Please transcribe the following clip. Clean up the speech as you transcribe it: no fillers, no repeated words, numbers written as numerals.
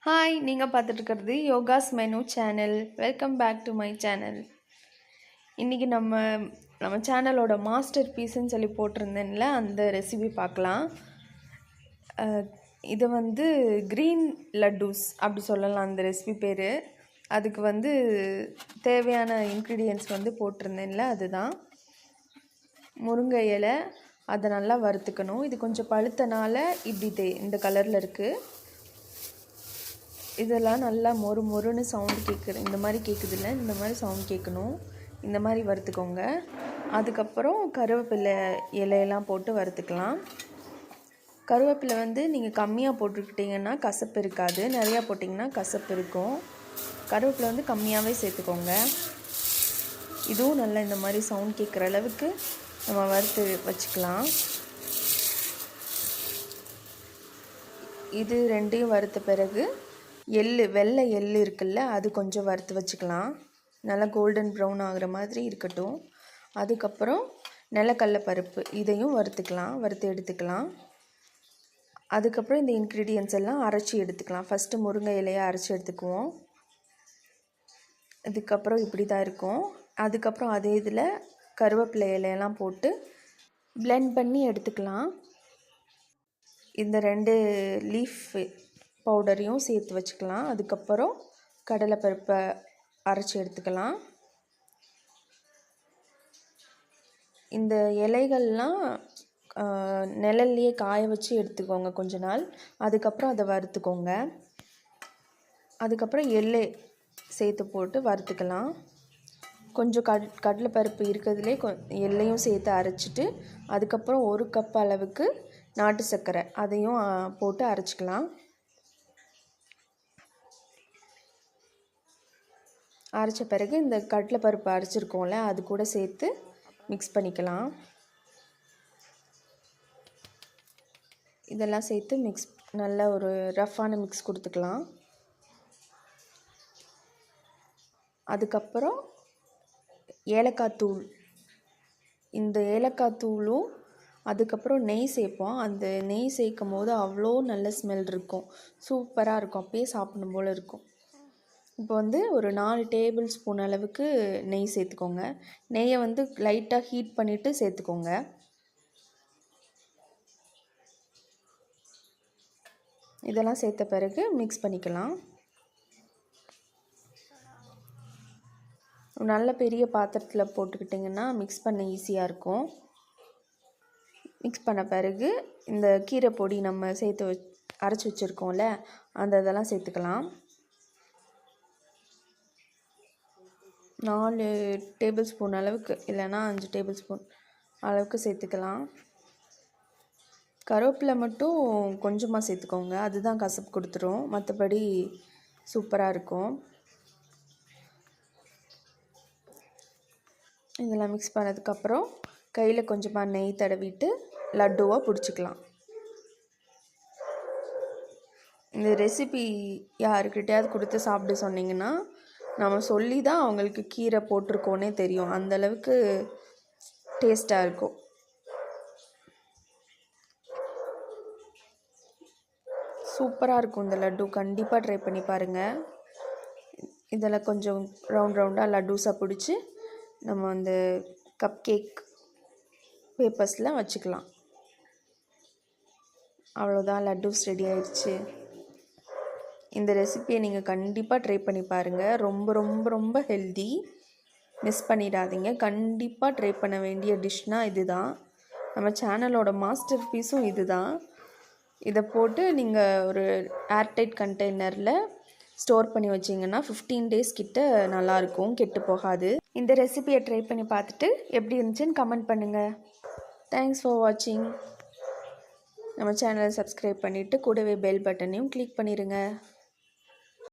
Hi, நீங்கள் பார்த்துட்டு இருக்கிறது Yoga's menu channel. Welcome back to my channel. இன்றைக்கி நம்ம சேனலோட மாஸ்டர் பீஸ்ன்னு சொல்லி போட்டிருந்தேன்ல, அந்த ரெசிபி பார்க்கலாம். இதை க்ரீன் லட்டூஸ் அப்படி சொல்லலாம் அந்த ரெசிபி பேர். அதுக்கு தேவையான இன்க்ரீடியன்ட்ஸ் போட்டிருந்தேன்ல, அதுதான் முருங்கை இலை. அதை நல்லா வறுத்துக்கணும். இது கொஞ்சம் பழுத்தனால இப்படி இந்த கலரில் இருக்குது. இதெல்லாம் நல்லா மொறுன்னு சவுண்டு கேட்குது. இந்த மாதிரி கேட்குதில்ல, இந்த மாதிரி சவுண்ட் கேட்கணும். இந்த மாதிரி வறுத்துக்கோங்க. அதுக்கப்புறம் கருவேப்பிலை இலையெல்லாம் போட்டு வறுத்துக்கலாம். கருவேப்பிலை நீங்கள் கம்மியாக போட்டுக்கிட்டிங்கன்னா கசப்பு இருக்காது, நிறையா போட்டிங்கன்னா கசப்பு இருக்கும். கருவேப்பிலை கம்மியாகவே சேர்த்துக்கோங்க. இதுவும் நல்லா இந்த மாதிரி சவுண்ட் கேட்குற அளவுக்கு நம்ம வறுத்து வச்சுக்கலாம். இது ரெண்டையும் வறுத்த பிறகு வெள்ளை எள்ளு இருக்குல்ல, அது கொஞ்சம் வறுத்து வச்சுக்கலாம். நல்லா கோல்டன் ப்ரௌன் ஆகிற மாதிரி இருக்கட்டும். அதுக்கப்புறம் நிலக்கடலை பருப்பு, இதையும் வறுத்து எடுத்துக்கலாம். அதுக்கப்புறம் இந்த இன்க்ரீடியன்ஸ் எல்லாம் அரைச்சி எடுத்துக்கலாம். ஃபஸ்ட்டு முருங்கை இலையை அரைச்சி எடுத்துக்குவோம். இதுக்கப்புறம் இப்படி தான் இருக்கும். அதுக்கப்புறம் அதே இதில் கருவேப்பிலை இலையெல்லாம் போட்டு பிளெண்ட் பண்ணி எடுத்துக்கலாம். இந்த 2 லீஃப் பவுடரையும் சேர்த்து வச்சுக்கலாம். அதுக்கப்புறம் கடலைப்பருப்பை அரைச்சி எடுத்துக்கலாம். இந்த இலைகள்லாம் நிழல்லையே காய வச்சு எடுத்துக்கோங்க கொஞ்ச நாள். அதுக்கப்புறம் அதை வறுத்துக்கோங்க. அதுக்கப்புறம் எள்ளு சேர்த்து போட்டு வறுத்துக்கலாம். கொஞ்சம் கடலைப்பருப்பு இருக்கிறதுலே எள்ளையும் சேர்த்து அரைச்சிட்டு, அதுக்கப்புறம் 1 கப் அளவுக்கு நாட்டு சர்க்கரை அதையும் போட்டு அரைச்சிக்கலாம். அரைச்ச பிறகு இந்த கடலைப்பருப்பு அரைச்சிருக்கோம்ல, அது கூட சேர்த்து மிக்ஸ் பண்ணிக்கலாம். இதெல்லாம் சேர்த்து நல்ல ஒரு ரஃப்பான மிக்ஸ் கொடுத்துக்கலாம். அதுக்கப்புறம் ஏலக்காய் தூள், இந்த ஏலக்காய் தூளும் அதுக்கப்புறம் நெய் சேர்ப்போம். அந்த நெய் சேர்க்கும் போது அவ்வளோ நல்ல ஸ்மெல் இருக்கும், சூப்பராக இருக்கும், அப்பயே சாப்பிடணும் போல் இருக்கும். இப்போ ஒரு 4 டேபிள் ஸ்பூன் அளவுக்கு நெய் சேர்த்துக்கோங்க. நெய்யை லைட்டாக ஹீட் பண்ணிவிட்டு சேர்த்துக்கோங்க. இதெல்லாம் சேர்த்த பிறகு மிக்ஸ் பண்ணிக்கலாம். நல்ல பெரிய பாத்திரத்தில் போட்டுக்கிட்டிங்கன்னா மிக்ஸ் பண்ண ஈஸியாக இருக்கும். மிக்ஸ் பண்ண பிறகு இந்த கீரை பொடி நம்ம அரைச்சி வச்சுருக்கோம்ல, இதெல்லாம் சேர்த்துக்கலாம். 4 டேபிள் ஸ்பூன் அளவுக்கு, இல்லைனா 5 டேபிள் ஸ்பூன் அளவுக்கு சேர்த்துக்கலாம். கருவேப்பிலை மட்டும் கொஞ்சமாக சேர்த்துக்கோங்க, அதுதான் கசப்பு கொடுத்துரும். மற்றபடி சூப்பராக இருக்கும். இதெல்லாம் மிக்ஸ் பண்ணதுக்கப்புறம் கையில் கொஞ்சமாக நெய் தடவிட்டு லட்டுவாக பிடிச்சிக்கலாம். இந்த ரெசிபி யாருக்கிட்டையாவது கொடுத்து சாப்பிட சொன்னிங்கன்னா, நம்ம சொல்லி தான் அவங்களுக்கு கீரை போட்டிருக்கோன்னே தெரியும், அந்தளவுக்கு டேஸ்ட்டாக இருக்கும். சூப்பராக இருக்கும் இந்த லட்டு. கண்டிப்பாக ட்ரை பண்ணி பாருங்கள். இதெல்லாம் கொஞ்சம் ரவுண்டாக லட்டூஸாக பிடிச்சி நம்ம அந்த கப் கேக் பேப்பர்ஸில் வச்சுக்கலாம். அவ்வளோதான், லட்டூஸ் ரெடி ஆயிடுச்சு. இந்த ரெசிபியை நீங்கள் கண்டிப்பாக ட்ரை பண்ணி பாருங்கள். ரொம்ப ரொம்ப ரொம்ப ஹெல்தி, மிஸ் பண்ணிடாதீங்க. கண்டிப்பாக ட்ரை பண்ண வேண்டிய டிஷ்னால் இது தான். நம்ம சேனலோட மாஸ்டர் பீஸும் இது தான். இதை போட்டு நீங்கள் ஒரு ஏர்டைட் கண்டெய்னரில் ஸ்டோர் பண்ணி வச்சிங்கன்னா 15 டேஸ் கிட்ட நல்லாயிருக்கும், கெட்டு போகாது. இந்த ரெசிபியை ட்ரை பண்ணி பார்த்துட்டு எப்படி இருந்துச்சுன்னு கமெண்ட் பண்ணுங்கள். தேங்க்ஸ் ஃபார் வாட்சிங். நம்ம சேனலை சப்ஸ்கிரைப் பண்ணிவிட்டு கூடவே பெல் பட்டனையும் கிளிக் பண்ணிடுங்க.